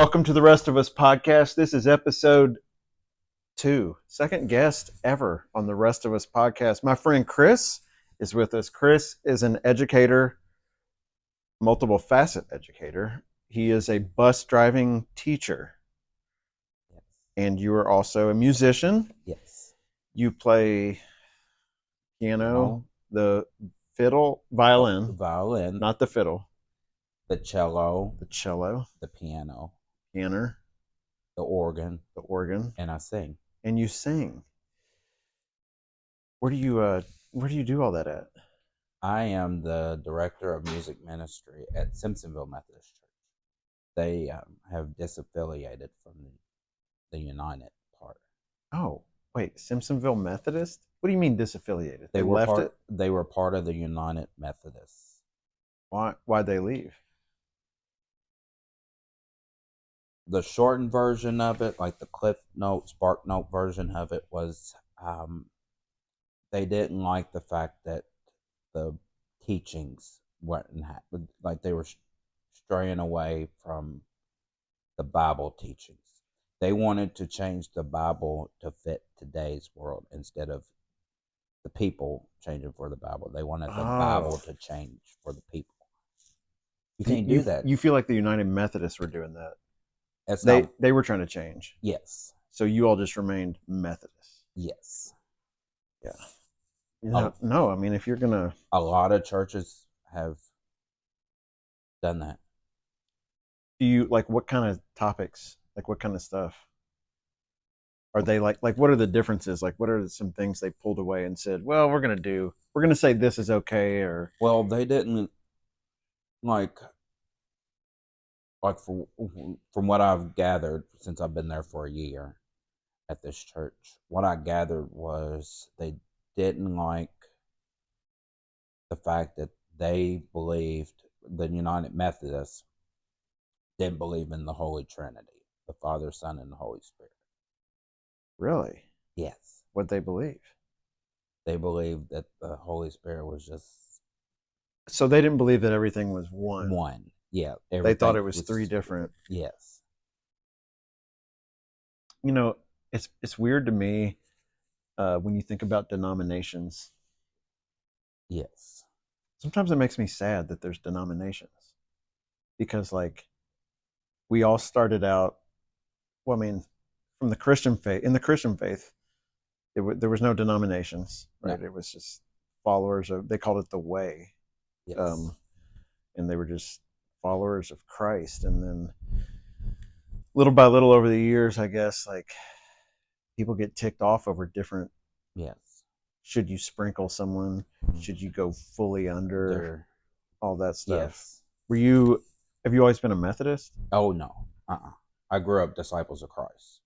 Welcome to the Rest of Us podcast. This is episode 2, second guest ever on the Rest of Us podcast. My friend Chris is with us. Chris is an educator, multiple facet educator. He is a bus driving teacher. Yes. And you are also a musician. Yes. You play piano, the fiddle, violin, The violin, not the fiddle, the cello, the cello, the piano, the organ, and I sing. and you sing. Where do you do all that at? I am the director of music ministry at Simpsonville Methodist Church. They have disaffiliated from the United part. Oh, wait, Simpsonville Methodist? What do you mean disaffiliated? They were left part. it? They were part of the United Methodists. Why'd they leave? The shortened version of it, like the Cliff Note, Spark Note version of it, was they didn't like the fact that the teachings weren't like they were straying away from the Bible teachings. They wanted to change the Bible to fit today's world instead of the people changing for the Bible. They wanted the Bible to change for the people. You can't do that. You feel like the United Methodists were doing that. That's they were trying to change. Yes. So you all just remained Methodist. Yes. Yeah. No, I mean, if you're gonna, a lot of churches have done that. do you like what kind of topics? Like what kind of stuff? Are they like what are the differences? Like what are some things they pulled away and said, well, we're gonna say this is okay, or Well, they didn't like from what I've gathered since I've been there for a year at this church, what I gathered was they didn't like the fact that they believed the United Methodists didn't believe in the Holy Trinity, the Father, Son, and the Holy Spirit. Really? Yes. What they believe? They believed that the Holy Spirit was just... So they didn't believe that everything was one. One. Yeah. They thought it was three different. Yes. You know, it's weird to me when you think about denominations. Yes. Sometimes it makes me sad that there's denominations, because like we all started out, well, I mean, from the Christian faith. In the Christian faith, there was no denominations, right? No. It was just followers of, they called it the way. Yes. And they were just followers of Christ. And then little by little over the years, I guess, like people get ticked off over different. Yes. Should you sprinkle someone? Should you go fully under? All that stuff. Yes. Have you always been a Methodist? Oh, no. I grew up Disciples of Christ.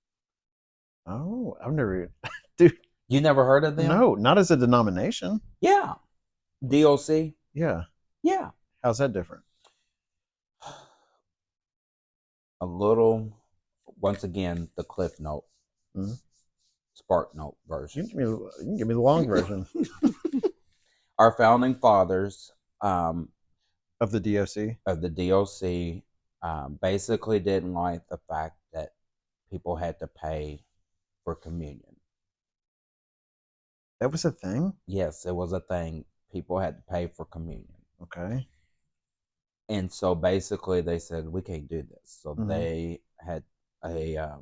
Oh, I've never, dude. You never heard of them? No, not as a denomination. Yeah. DOC? Yeah. Yeah. How's that different? A little, once again, the Cliff Note, Spark Note version. You can give me the long version. Our founding fathers of the DOC, basically didn't like the fact that people had to pay for communion. That was a thing? Yes, it was a thing. People had to pay for communion. Okay. And so basically they said, we can't do this. So they had a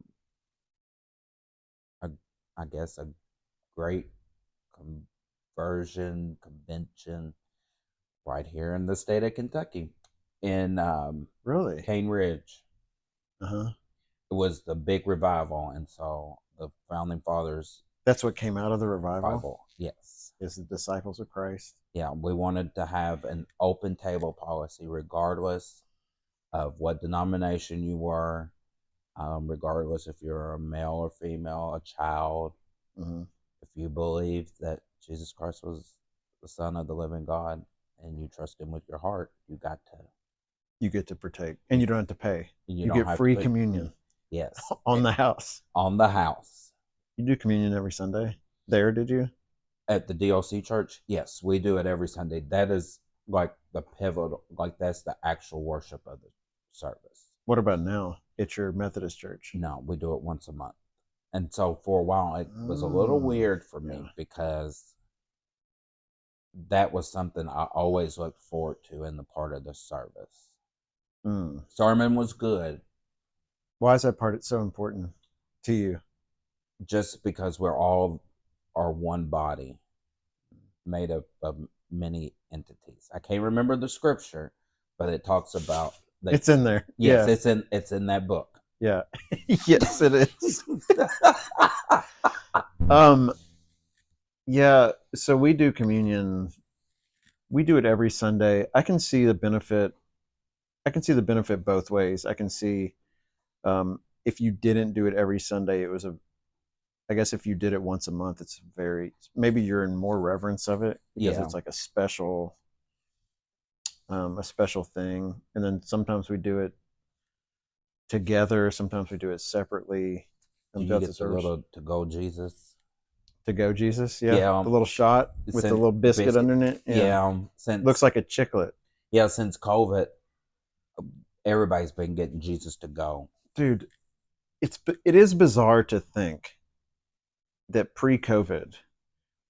great convention right here in the state of Kentucky in really Cane Ridge. It was the big revival, and so the founding fathers, that's what came out of the revival. Yes, is the Disciples of Christ. Yeah, we wanted to have an open table policy regardless of what denomination you were, regardless if you're a male or female, a child. If you believe that Jesus Christ was the Son of the living God and you trust him with your heart, you get to partake, and you don't have to pay. You get free communion. Yes. On the house. On the house. You do communion every Sunday? There, did you? At the DOC church? Yes, we do it every Sunday. That is like the pivotal, like that's the actual worship of the service. What about now? at your Methodist church? No, we do it once a month. And so for a while, it was a little Oh, weird for me yeah. because that was something I always looked forward to in the part of the service. Mm. Sermon was good Why is that part so important to you? just because we're all are one body made up of many entities. I can't remember the scripture, but it talks about It's in there. yes, Yeah. it's in that book. Yeah. Yes, it is. Um, yeah, so we do communion. We do it every Sunday. I can see the benefit. I can see the benefit both ways. I can see if you didn't do it every Sunday, it was a. I guess if you did it once a month, it's very maybe you're in more reverence of it because Yeah. it's like a special thing. And then sometimes we do it together. Sometimes we do it separately. Do you get the little to go Jesus? To go Jesus? Yeah. Yeah, The little shot with the little biscuit underneath. Yeah, Looks like a chiclet. Yeah, since COVID, everybody's been getting Jesus to go. Dude, it is bizarre to think that pre-COVID,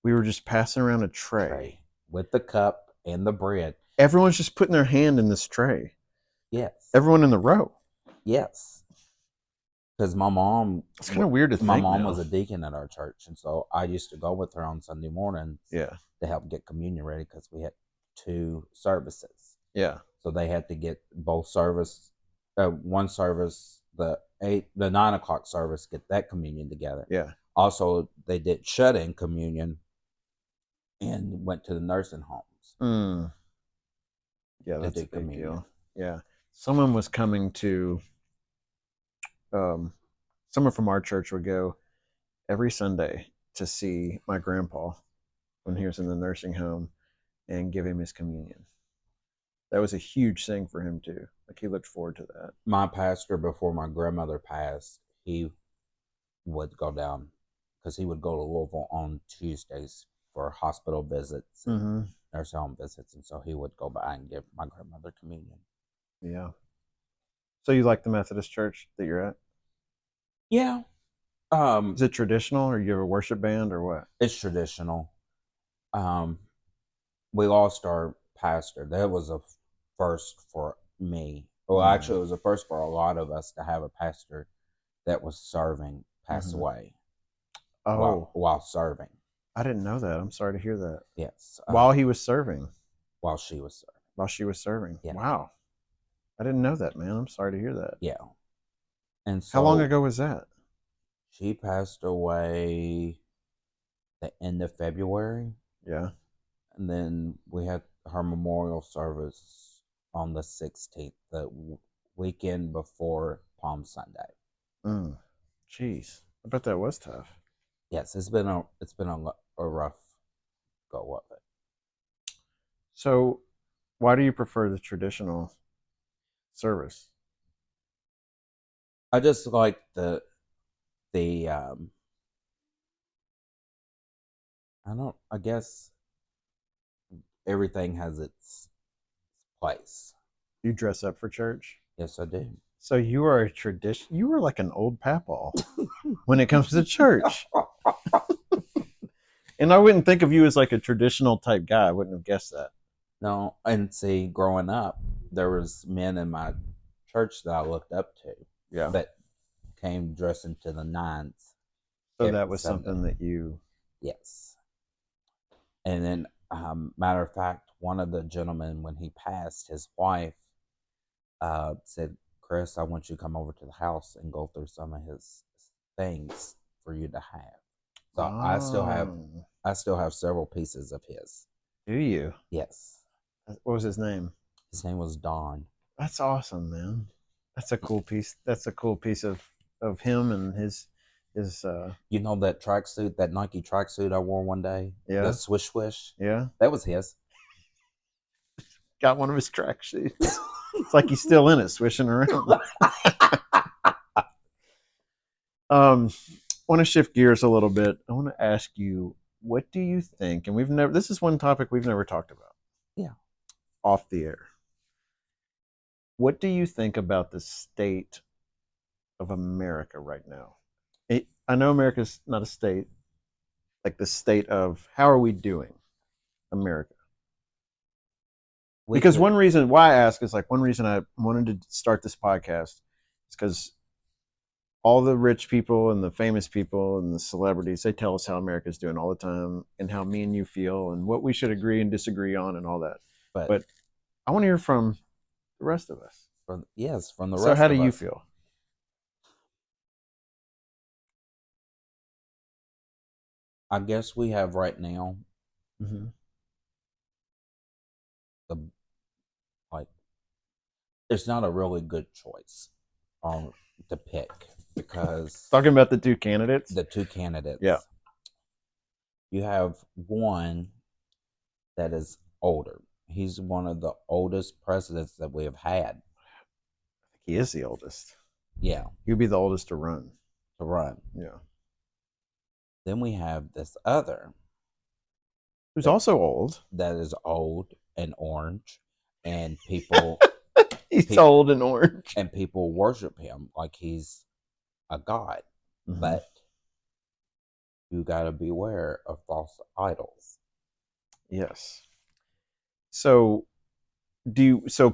we were just passing around a tray with the cup and the bread. Everyone's just putting their hand in this tray. Yes. Everyone in the row. Yes. Because my mom, it's kind of weird to think. My mom was a deacon at our church, and so I used to go with her on Sunday mornings. Yeah. To help get communion ready because we had 2 services. Yeah. So they had to get both service, one service, the 9 o'clock service, get that communion together. Yeah. Also, they did shut-in communion and went to the nursing homes. Mm. Yeah, that's a big deal. Yeah. Someone was coming to, someone from our church would go every Sunday to see my grandpa when he was in the nursing home and give him his communion. That was a huge thing for him too. Like he looked forward to that. My pastor, before my grandmother passed, he would go down because he would go to Louisville on Tuesdays for hospital visits, and nursing home visits, and so he would go by and give my grandmother communion. Yeah. So you like the Methodist church that you're at? Yeah. Is it traditional, or you have a worship band, or what? It's traditional. We lost our pastor. That was a first for me. Well, actually, it was a first for a lot of us to have a pastor that was serving pass away. Oh, while serving. I didn't know that. I'm sorry to hear that. Yes. While he was serving. While she was serving. While she was serving. Yeah. Wow. I didn't know that, man. I'm sorry to hear that. Yeah. And so, how long ago was that? She passed away the end of February. Yeah. And then we had her memorial service on the 16th, the weekend before Palm Sunday. Jeez, I bet that was tough. Yes, it's been a rough go of it. So, why do you prefer the traditional service? I just like the I guess everything has its place. You dress up for church? Yes, I do. So you are you were like an old papaw when it comes to church. And I wouldn't think of you as like a traditional type guy. I wouldn't have guessed that. No, and see, growing up, there was men in my church that I looked up to. Yeah. That came dressing to the nines. So that was Sunday. Something that you... Yes. And then, matter of fact, one of the gentlemen, when he passed, his wife said, "Chris, I want you to come over to the house and go through some of his things for you to have." So I still have several pieces of his. Do you? Yes. What was his name? His name was Don. That's awesome, man. That's a cool piece. That's a cool piece of him and his you know that tracksuit, that Nike tracksuit I wore one day? Yeah. The swish swish? Yeah. That was his. Got one of his tracksuits. It's like he's still in it, swishing around. I want to shift gears a little bit. I want to ask you, what do you think? And this is one topic we've never talked about. Yeah. Off the air. What do you think about the state of America right now? I know America's not a state, like the state of how are we doing, America? Because one reason why I ask is like one reason I wanted to start this podcast is because all the rich people and the famous people and the celebrities, they tell us how America's doing all the time and how me and you feel and what we should agree and disagree on and all that. But I want to hear from the rest of us. From the rest of us. So how do you feel? I guess we have right now it's not a really good choice to pick because talking about the two candidates. Yeah. You have one that is older. He's one of the oldest presidents that we have had. He is the oldest. Yeah. He'd be the oldest to run. Yeah. Then we have this other. Who's also old. That is old and orange. And people... He's old and orange. And people worship him like he's a god. Mm-hmm. But you got to beware of false idols. Yes. So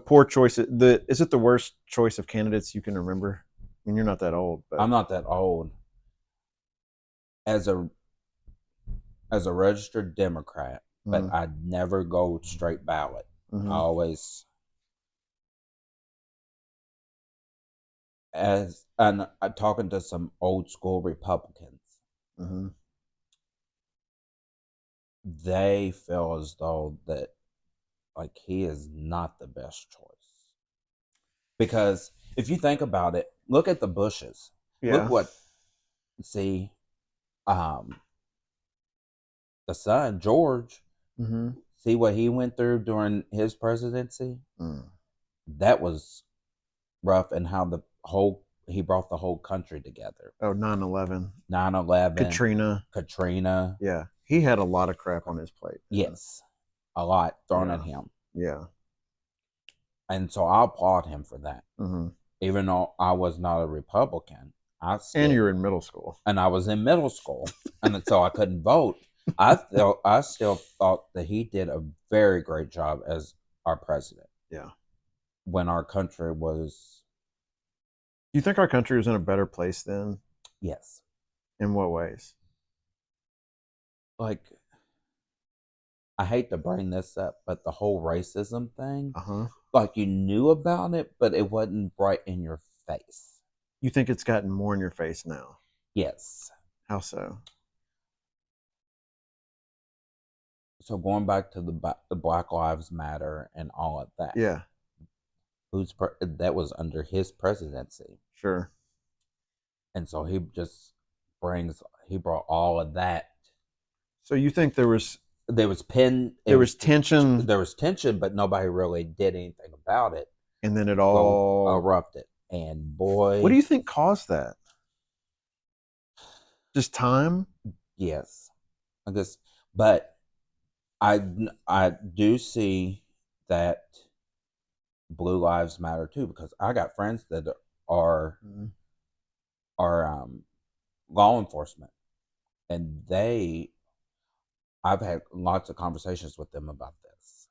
poor choice. Is it the worst choice of candidates you can remember? I mean, you're not that old. But I'm not that old. As a registered Democrat, but I'd never go straight ballot. I always, I'm talking to some old school Republicans. They feel as though that like he is not the best choice. Because if you think about it, look at the Bushes. Yeah. Look the son, George, see what he went through during his presidency? That was rough, and how he brought the whole country together. Oh, 9/11. 9/11. Katrina. Yeah. He had a lot of crap on his plate. Yes. A lot thrown at him. Yeah. And so I applaud him for that. Even though I was not a Republican. And you were in middle school. And I was in middle school. And so I couldn't vote. I still thought that he did a very great job as our president. Yeah. When our country was... Do you think our country was in a better place then? Yes. In what ways? Like, I hate to bring this up, but the whole racism thing, like you knew about it, but it wasn't right in your face. You think it's gotten more in your face now? Yes. How so? So going back to the Black Lives Matter and all of that. Yeah. That was under his presidency. Sure. And so he brought all of that. So you think there was tension. There was tension, but nobody really did anything about it. And then it all erupted. And boy, what do you think caused that? Just time? Yes, I guess. But I do see that Blue Lives Matter too, because I got friends that are law enforcement, and I've had lots of conversations with them about this.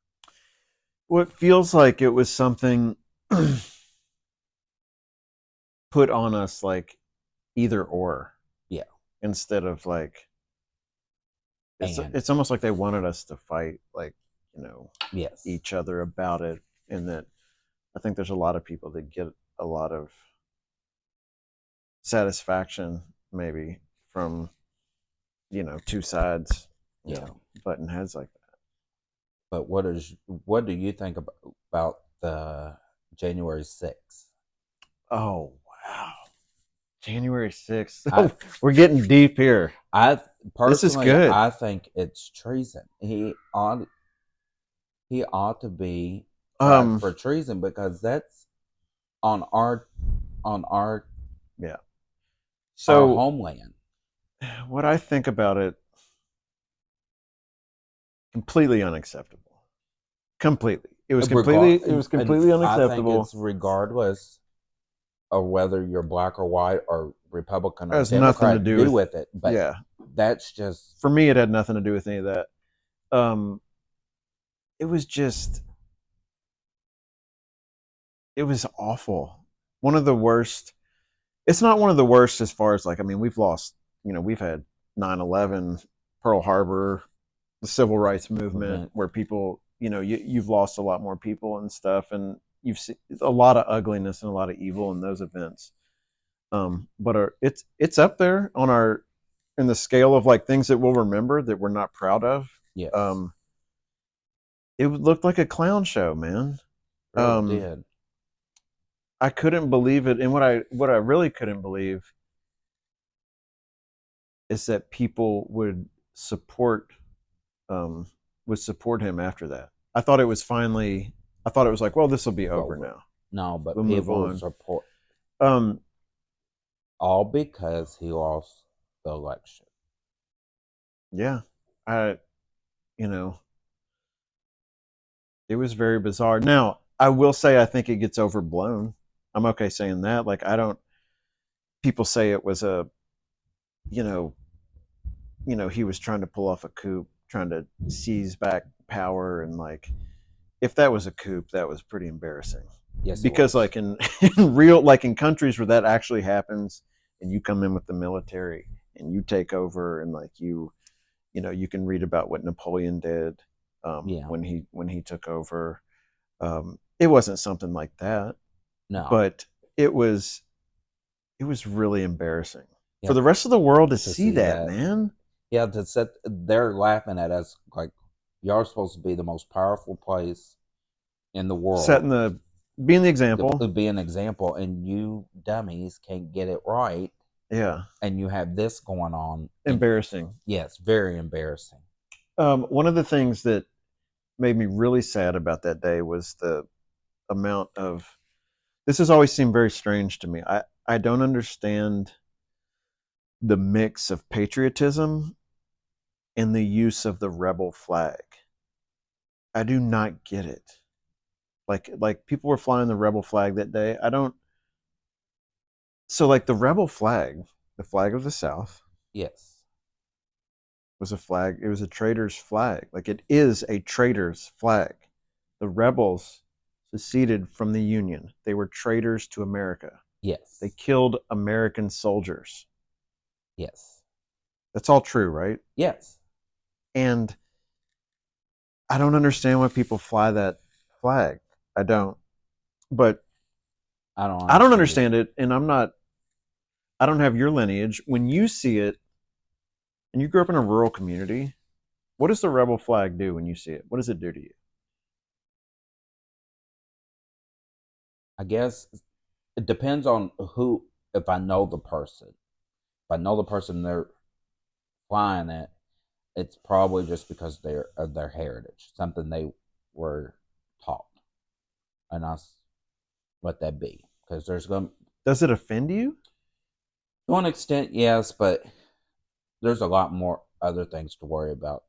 Well, it feels like it was something put on us, like either or. Yeah. Instead of like, it's almost like they wanted us to fight, like, yes, each other about it. And that I think there's a lot of people that get a lot of satisfaction maybe from, two sides, button heads like that. But what do you think about the January 6th? Oh, wow. January 6th. We're getting deep here. This is good. I think it's treason. He ought to be for treason, because that's on our so our homeland. What I think about it, completely unacceptable. Completely. It was completely unacceptable. I think it's regardless or whether you're black or white or Republican It or has nothing to Democrat do do with with it. But yeah. that's just For me, it had nothing to do with any of that. It was just it was awful. One of the worst. It's not one of the worst as far as like I mean we've lost. We've had 9/11, Pearl Harbor, the civil rights movement, event. where people you've lost a lot more people and stuff, and you've seen a lot of ugliness and a lot of evil in those events. But it's up there on our in the scale of like things that we'll remember that we're not proud of. Yes, Um, it looked like a clown show, man. really Um, did. I couldn't believe it, and what I really couldn't believe is that people support um, would support him after that. I thought it was finally. I thought it was like, well, this will be over Over. now. No, but We'll move people on. support Um, all because he lost the election. yeah, I, you know, it was very bizarre. Now, I will say, I think it gets overblown. I'm okay saying that. Like, I don't. People say it was you know, he was trying to pull off a coup, trying to seize back power, and like, if that was a coup, that was pretty embarrassing. Yes, it Because was. like in real like in countries where that actually happens and you come in with the military and you take over and like you can read about what Napoleon did Yeah. when he took over. It wasn't something like that, No. but it was it was really embarrassing for Yeah. the rest of the world to To see see that, that. man. Yeah. To set. They're laughing at us like y'all are supposed to be the most powerful place in the Setting world the being the to example. be an example, and you dummies can't get it right, Yeah, and you have this going on. And embarrassing. yes, very embarrassing. One of the things that made me really sad about that day was the amount of this has always seemed very strange to me. I don't understand the mix of patriotism and the use of the rebel flag. I do not get it. Like people were flying the rebel flag that day. I don't so like the rebel flag, the flag of the South, Yes. was a flag. It was a traitor's flag. Like it is a traitor's flag. The rebels seceded from the Union. They were traitors to America. They Yes. killed American soldiers. Yes. That's all true, right? Yes. And I don't understand why people fly that flag. I don't. But I don't I don't understand understand either. it, and I don't have your lineage. When you see it, and you grew up in a rural community, what does the rebel flag do when you see it? What does it do to you? I guess it depends on who. If I know the person, if I know the person they're flying it, it's probably just because they're of their heritage, something they were taught, and I let that be because there's going Does it offend you? to an extent, yes, but there's a lot more other things to worry about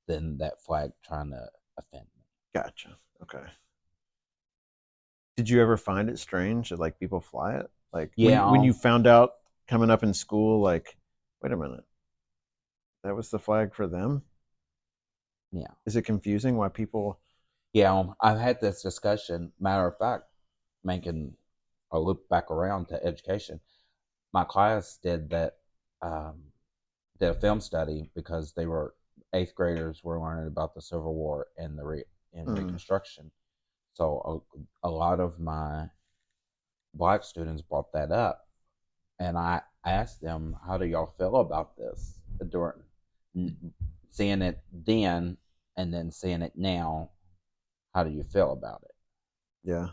than that flag trying to offend me. Gotcha. Okay. Did you ever find it strange that like people fly it? Like Yeah, when you found out coming up in school, like, wait a minute, that was the flag for them? yeah, Is it confusing why people yeah. I've had this discussion. Matter of fact, making a loop back around to education, my class did that. Um, did a film study because they were eighth graders were learning about the Civil War and mm, Reconstruction. So a lot of my black students brought that up, and I asked them, "How do y'all feel about this during seeing it then and then seeing it now? How do you feel about it?" yeah.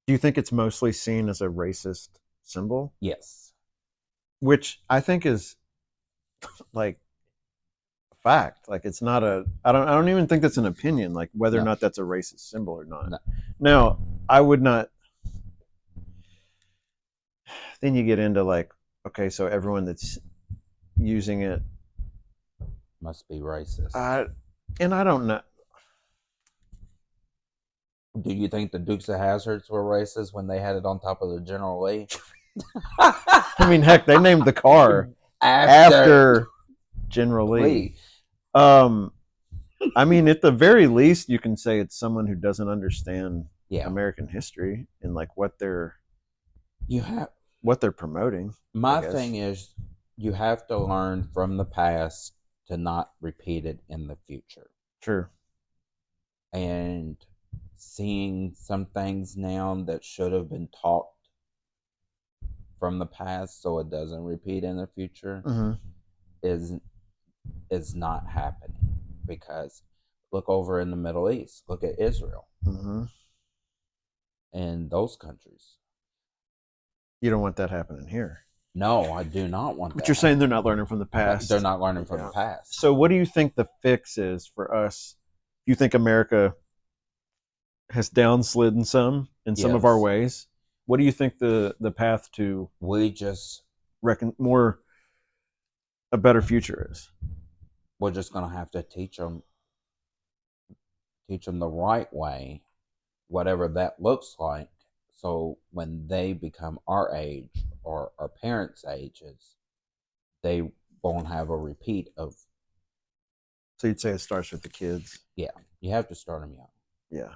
Do you think it's mostly seen as a racist symbol? Yes, Which I think is like a fact. Like it's not a I don't even think that's an opinion, like whether or no, not that's a racist symbol or not. no, Now, I would not then you get into like, okay, so everyone that's using it must be racist. I and I don't know Do you think the Dukes of Hazzards were racist when they had it on top of the General Lee? I mean, heck, they named the car after General Lee. I mean, at the very least, you can say it's someone who doesn't understand American history and like what they're promoting. My thing is, you have to learn from the past to not repeat it in the future. Sure. And seeing some things now that should have been taught from the past so it doesn't repeat in the future is not happening. Because look over in the Middle East, look at Israel and those countries. You don't want that happening here. No, I do not want that. But you're saying they're not learning from the past. They're not learning from the past. So what do you think the fix is for us? You think America has downslid some of our ways? What do you think the path to a better future is? We're just going to have to teach them the right way, whatever that looks like. So when they become our age or our parents' ages, they won't have a repeat of. So you'd say it starts with the kids? Yeah, you have to start them young. Yeah,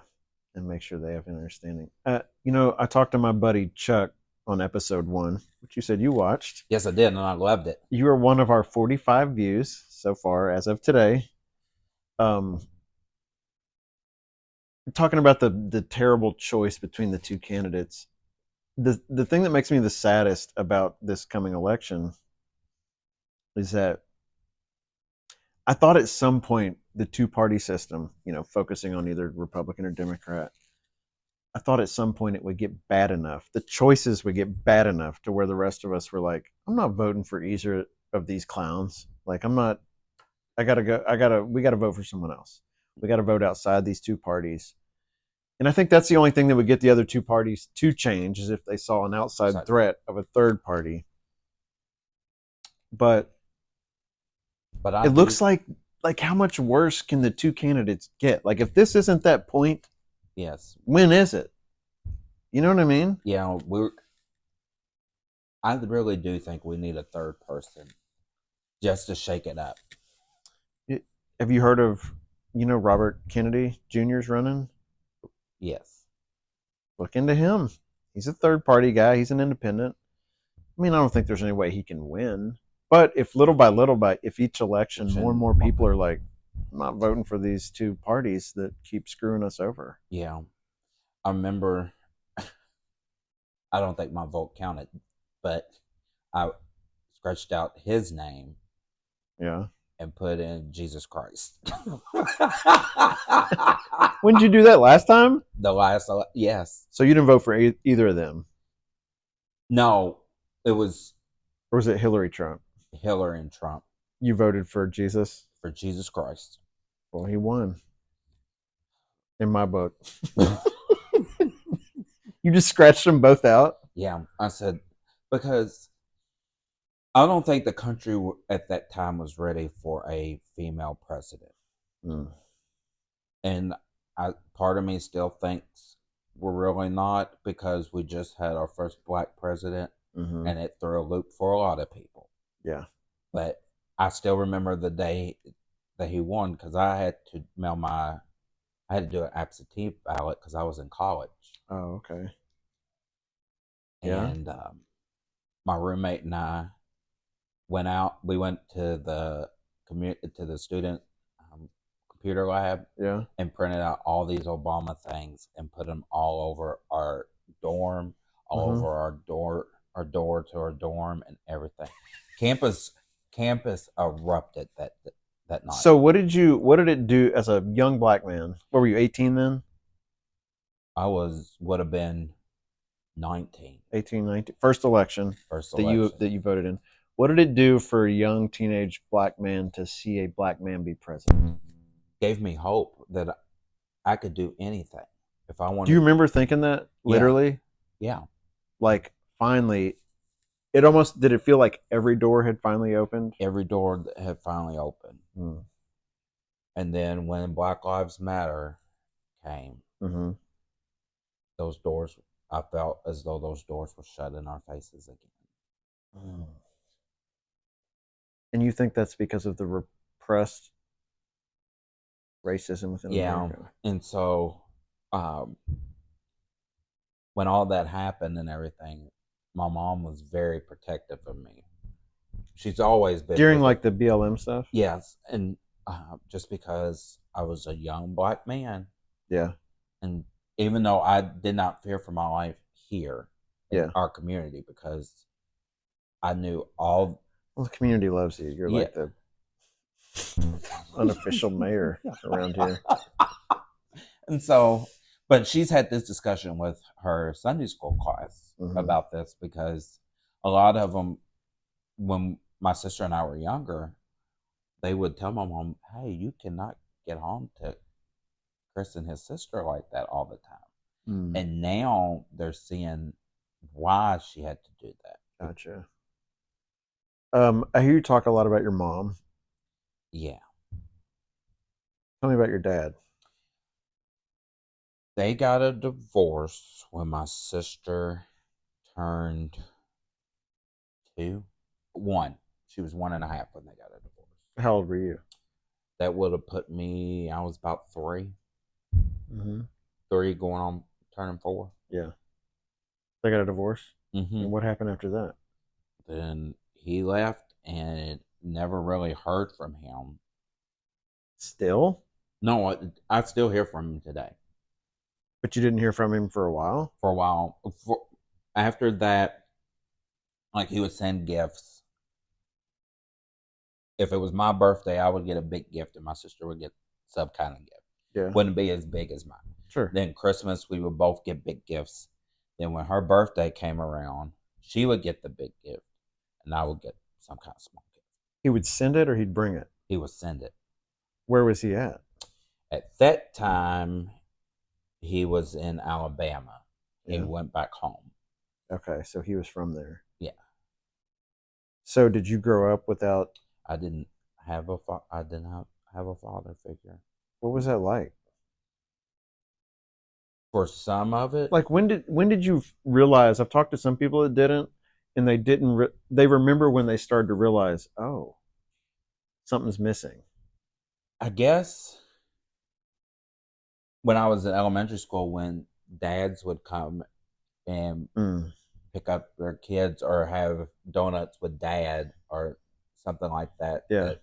and make sure they have an understanding. I talked to my buddy Chuck on episode 1, which you said you watched. Yes, I did, and I loved it. You are one of our 45 views so far as of today. Talking about the terrible choice between the two candidates, the thing that makes me the saddest about this coming election is that I thought at some point the two-party system, focusing on either Republican or Democrat, I thought at some point it would get bad enough. The choices would get bad enough to where the rest of us were like, I'm not voting for either of these clowns. Like, we got to vote for someone else. We got to vote outside these two parties. And I think that's the only thing that would get the other two parties to change is if they saw an outside threat of a third party. But it looks like how much worse can the two candidates get? Like, if this isn't that point, yes, when is it? You know what I mean? Yeah, I really do think we need a third person just to shake it up. Have you heard of, Robert Kennedy Jr.'s running? Yes. Look into him. He's a third party guy. He's an independent. I mean, I don't think there's any way he can win. But if little by little, if each election, more and more people are like, I'm not voting for these two parties that keep screwing us over. Yeah. I remember, I don't think my vote counted, but I scratched out his name. Yeah. And put in Jesus Christ. When did you do that last time? Yes. So you didn't vote for either of them? No, it was. Or was it Hillary Trump? Hillary and Trump. You voted for Jesus? For Jesus Christ. Well, he won. In my book. You just scratched them both out? Yeah, I said, because I don't think the country at that time was ready for a female president. And part of me still thinks we're really not, because we just had our first black president, and it threw a loop for a lot of people. Yeah. But I still remember the day that he won, because I had to do an absentee ballot because I was in college. Oh, okay. And my roommate and I went out. We went to the student computer lab, and printed out all these Obama things and put them all over our dorm, all over our door to our dorm, and everything. Campus erupted that night. So what did it do as a young black man? What were you, 18 then? I would have been 19. 18, 19. First election that you voted in. What did it do for a young teenage black man to see a black man be president? Gave me hope that I could do anything if I wanted. Do you remember thinking that, literally? Yeah. Like, finally, did it feel like every door had finally opened? Every door had finally opened. And then when Black Lives Matter came, those doors, I felt as though those doors were shut in our faces again. Mm. And you think that's because of the repressed racism within Yeah. America? And so um, when all that happened and everything, my mom was very protective of me. She's always been During with like it. the BLM stuff? Yes. And just because I was a young black man, Yeah. and even though I did not fear for my life here in Yeah. our community, because I knew all. Well, the community loves you. You're Yeah. like the unofficial mayor around here. And so, but she's had this discussion with her Sunday school class Mhm. about this, because a lot of them, when my sister and I were younger, they would tell my mom, "Hey, you cannot get on to Chris and his sister like that all the time." Mm, And now they're seeing why she had to do that. gotcha. I hear you talk a lot about your mom. Yeah. Tell me about your dad. They got a divorce when my sister turned 1. She was 1.5 when they got a divorce. How old were you? That would have put me, I was about 3. Mm-hmm. 3 going on turning 4. Yeah. They got a divorce? Mm-hmm. And what happened after that? Then he left and never really heard from him. Still? No, I still hear from him today. But you didn't hear from him for a while? For a while. After that, like, he would send gifts. If it was my birthday, I would get a big gift, and my sister would get some kind of gift. Yeah. Wouldn't be as big as mine. Sure. Then Christmas, we would both get big gifts. Then when her birthday came around, she would get the big gift, and I would get some kind of small gift. He would send it or he'd bring it? He would send it. Where was he at? At that time, he was in Alabama. He Yeah. went back home. Okay, so he was from there. Yeah. So did you grow up without? I didn't have a father figure. What was that like? For some of it, Like when did you realize? I've talked to some people that didn't, and they didn't. They remember when they started to realize, oh, something's missing. I guess when I was in elementary school, when dads would come and Mm. pick up their kids or have donuts with dad or something like that. Yeah.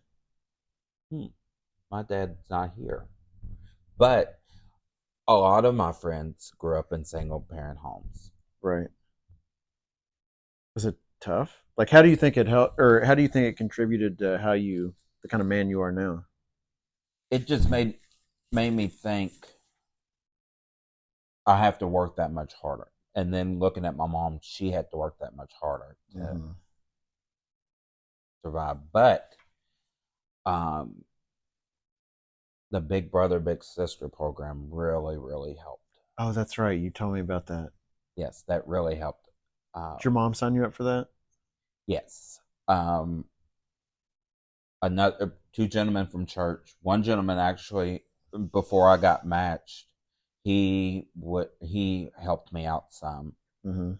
My dad's not here. But a lot of my friends grew up in single parent homes. Right. Was it tough? Like, how do you think it helped, or how do you think it contributed to the kind of man you are now? It just made me think I have to work that much harder. And then looking at my mom, she had to work that much harder to survive. But um, the Big Brother Big Sister program really, really helped. Oh, that's right. You told me about that. Yes, that really helped. Did your mom sign you up for that? Yes. Another 2 gentlemen from church. One gentleman, actually, before I got matched, he helped me out some. Mm-hmm.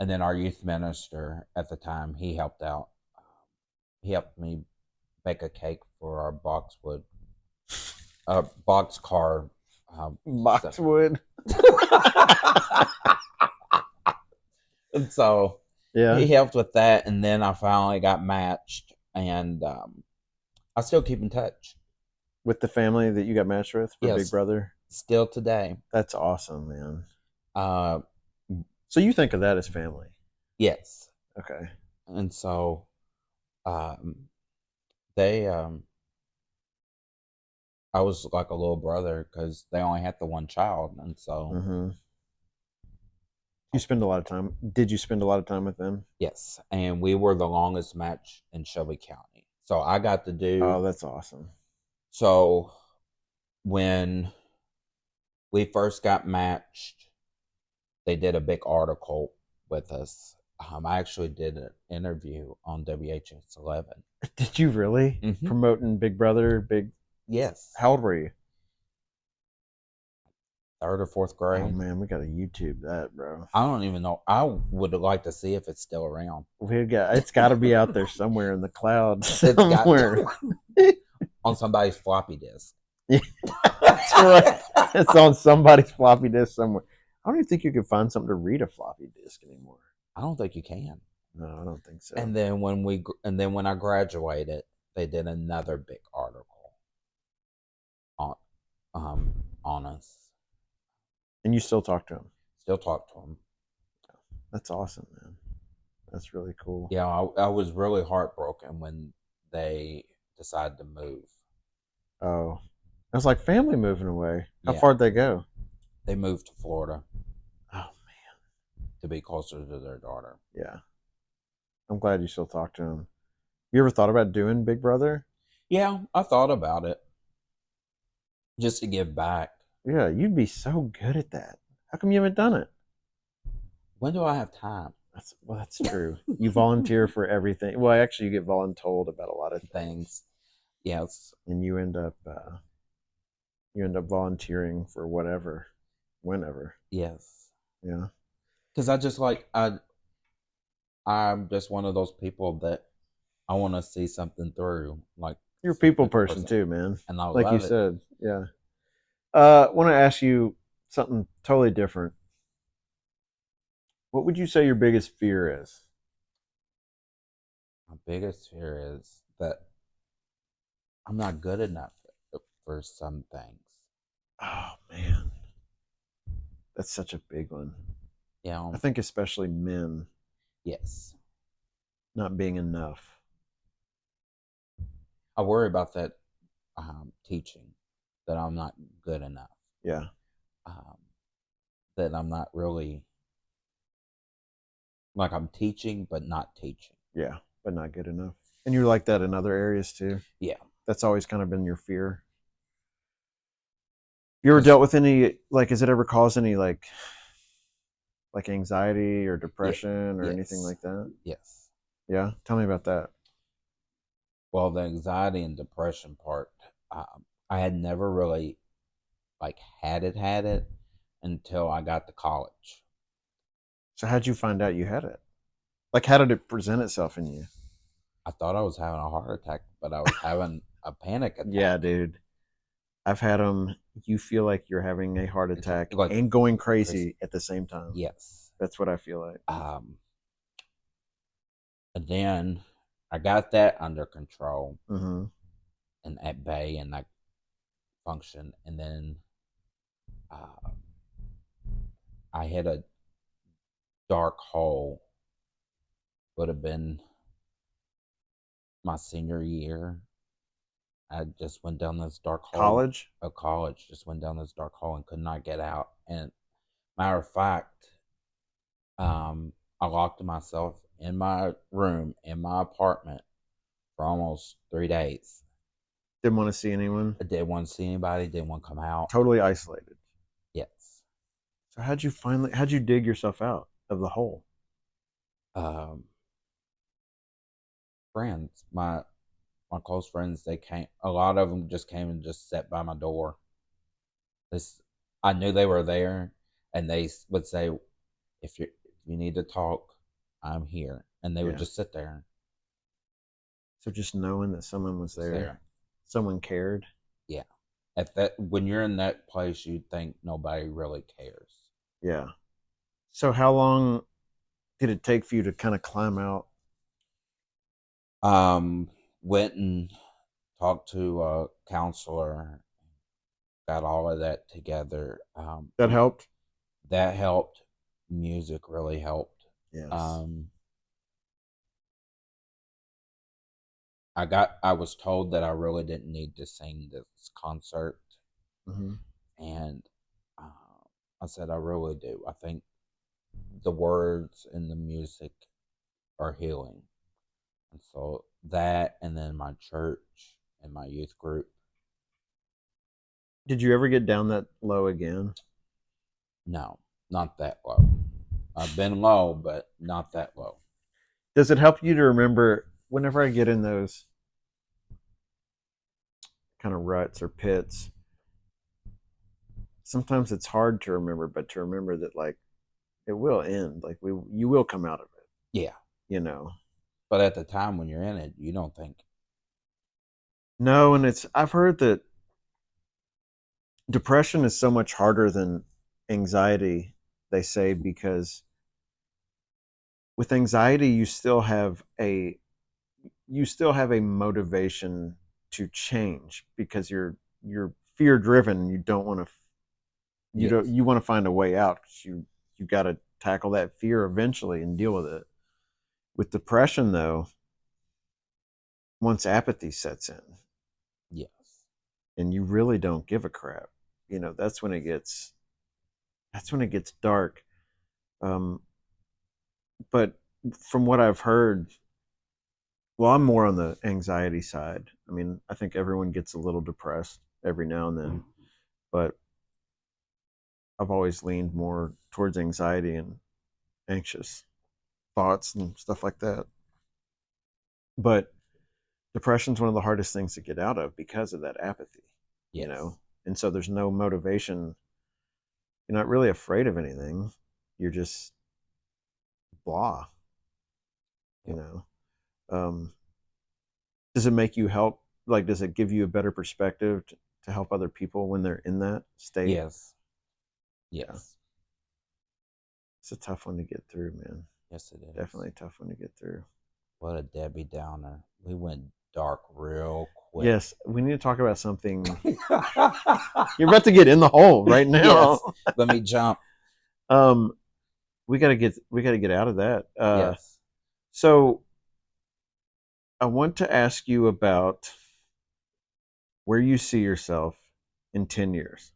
And then our youth minister at the time, he helped out. He helped me bake a cake for our boxcar. Boxwood. And so Yeah. he helped with that, and then I finally got matched, and I still keep in touch. With the family that you got matched with for Yes. Big Brother? Still today. That's awesome, man. Uh, So you think of that as family? yes. Okay. And so they I was like a little brother because they only had the one child, and so Mm-hmm. You spend a lot of time. Did you spend a lot of time with them? yes, and we were the longest match in Shelby County. So I got to do. Oh, that's awesome. So when we first got matched, they did a big article with us. I actually did an interview on WHS 11. Did you really? Mhm. Promoting Big Brother? Big. Yes. How old were you? 3rd or 4th grade. Oh man, we got to YouTube that, bro. I don't even know. I would like to see if it's still around. It's got to be out there somewhere in the clouds It's got somewhere. on somebody's floppy disk. That's right. It's on somebody's floppy disk somewhere. I don't even think you can find something to read a floppy disk anymore. I don't think you can. No, I don't think so. And then when I graduated, they did another big article on us. And you still talk to him? Still talk to him. That's awesome, man. That's really cool. Yeah, I was really heartbroken when they decided to move. Oh, it's like family moving away. How Yeah. far'd they go? They moved to Florida Oh man, to be closer to their daughter. yeah. I'm glad you still talk to him. You ever thought about doing Big Brother? Yeah, I thought about it just to give back. Yeah, you'd be so good at that. How come you haven't done it? When do I have time? That's true. You volunteer for everything. Well, actually, you get voluntold about a lot of Things. Yes. and you end up volunteering for whatever, whenever. Yes. Yeah. Because I'm just one of those people that I want to see something through. Like You're a people person too, man. and I Like love you it. said. Yeah. Want to ask you something totally different. What would you say your biggest fear is? My biggest fear is that I'm not good enough for some things. Oh man, that's such a big one. Yeah. I think especially men Yes. not being enough. I worry about that teaching, that I'm not good enough. Yeah. That I'm not really, like, I'm teaching but not teaching. Yeah, but not good enough. And you're like that in other areas too. Yeah. That's always kind of been your fear. You ever dealt with any, like, has it ever caused any like anxiety or depression or anything Yes. like that? Yes. Yeah. Tell me about that. Well, the anxiety and depression part, I had never really like had it until I got to college. So how'd you find out you had it? Like, how did it present itself in you? I thought I was having a heart attack, but I was having a panic attack. Yeah, dude. I've had them. You feel like you're having a heart attack like and going crazy at the same time. Yes. That's what I feel like. And then I got that under control Mm-hmm. and at bay, and I functioned. And then I hit a dark hole. Would have been my senior year. I just went down this dark hole. College just went down this dark hole and could not get out. And matter of fact, I locked myself in my room in my apartment for almost 3 days. Didn't want to see anyone. I didn't want to see anybody. Didn't want to come out. Totally isolated. Yes. So how'd you dig yourself out of the hole? Friends, my close friends, they came. A lot of them just came and just sat by my door. I knew they were there, and they would say, if you need to talk, I'm here. And they would just sit there. So just knowing that someone was there. Someone cared. Yeah. When you're in that place, you'd think nobody really cares. Yeah. So how long did it take for you to kind of climb out? Went and talked to a counselor, got all of that together. That helped? That helped. Music really helped. Yes. I was told that I really didn't need to sing this concert. Mm-hmm. And I said, I really do. I think the words and the music are healing. And so that, and then my church and my youth group. Did you ever get down that low again? No, not that low. I've been low, but not that low. Does it help you to remember whenever I get in those kind of ruts or pits, sometimes it's hard to remember, but to remember that like it will end. Like you will come out of it. Yeah. You know. But at the time when you're in it, you don't think. No, and I've heard that depression is so much harder than anxiety, they say, because with anxiety you still have a motivation to change because you're fear driven. You don't want to Yes. you want to find a way out because you got to tackle that fear eventually and deal with it. With depression though, once apathy sets in Yes. and you really don't give a crap, that's when it gets dark. um, but from what I've heard, well, I'm more on the anxiety side. I mean, I think everyone gets a little depressed every now and then, but I've always leaned more towards anxiety and anxious thoughts and stuff like that. But depression's one of the hardest things to get out of because of that apathy, Yes. And so there's no motivation. You're not really afraid of anything. You're just blah, you know. Um, does it make you help? Like, does it give you a better perspective to help other people when they're in that state? Yes. Yes. Yeah. It's a tough one to get through, man. Yes, it is. Definitely a tough one to get through. What a Debbie Downer. We went dark real quick. Yes, we need to talk about something. You're about to get in the hole right now. Yes. Let me jump. We gotta get out of that. Yes. So I want to ask you about where you see yourself in 10 years.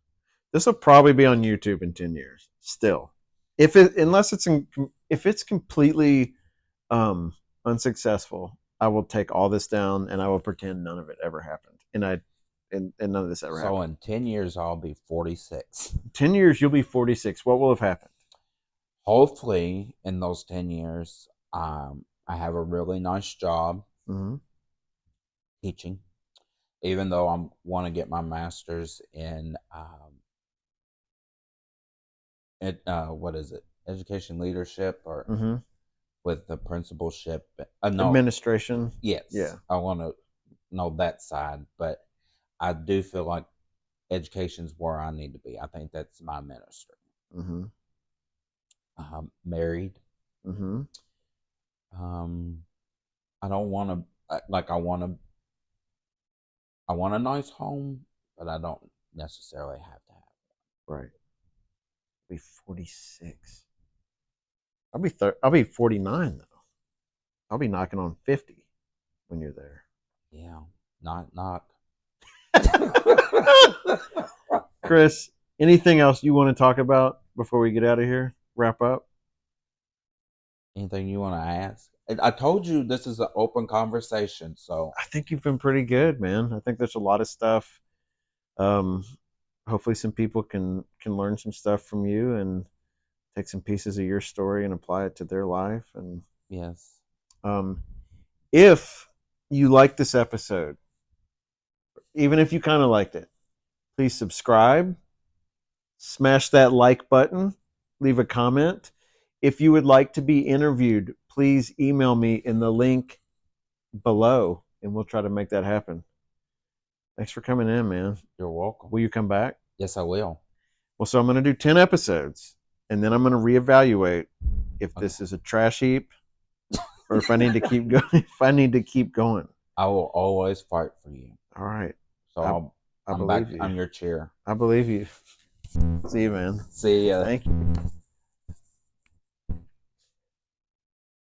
This will probably be on YouTube in 10 years still. If it's completely unsuccessful, I will take all this down and I will pretend none of it ever happened. And none of this ever happened. So in 10 years, I'll be 46. 10 years, you'll be 46. What will have happened? Hopefully, in those 10 years, I have a really nice job teaching, even though I want to get my master's in what is it? Education leadership or with the principalship. No, administration. Yes. Yeah. I want to know that side, but I do feel like education's where I need to be. I think that's my ministry. Married. I don't want to I want a nice home, but I don't necessarily have to have one. Right. I'll be 46. I'll be 49 though. I'll be knocking on 50 when you're there. Yeah. Knock. Chris, anything else you want to talk about before we get out of here? Wrap up? Anything you want to ask? I told you this is an open conversation, so I think you've been pretty good, man. I think there's a lot of stuff. Hopefully some people can learn some stuff from you and take some pieces of your story and apply it to their life. And yes. If you like this episode, even if you kind of liked it, please subscribe, smash that like button, leave a comment. If you would like to be interviewed, please email me in the link below, and we'll try to make that happen. Thanks for coming in, man. You're welcome. Will you come back? Yes, I will. Well, so I'm going to do 10 episodes, and then I'm going to reevaluate if this is a trash heap or if I need to keep going. If I need to keep going. I will always fight for you. All right. So I'm believe you. I'm your chair. I believe you. See you, man. See ya. Thank you.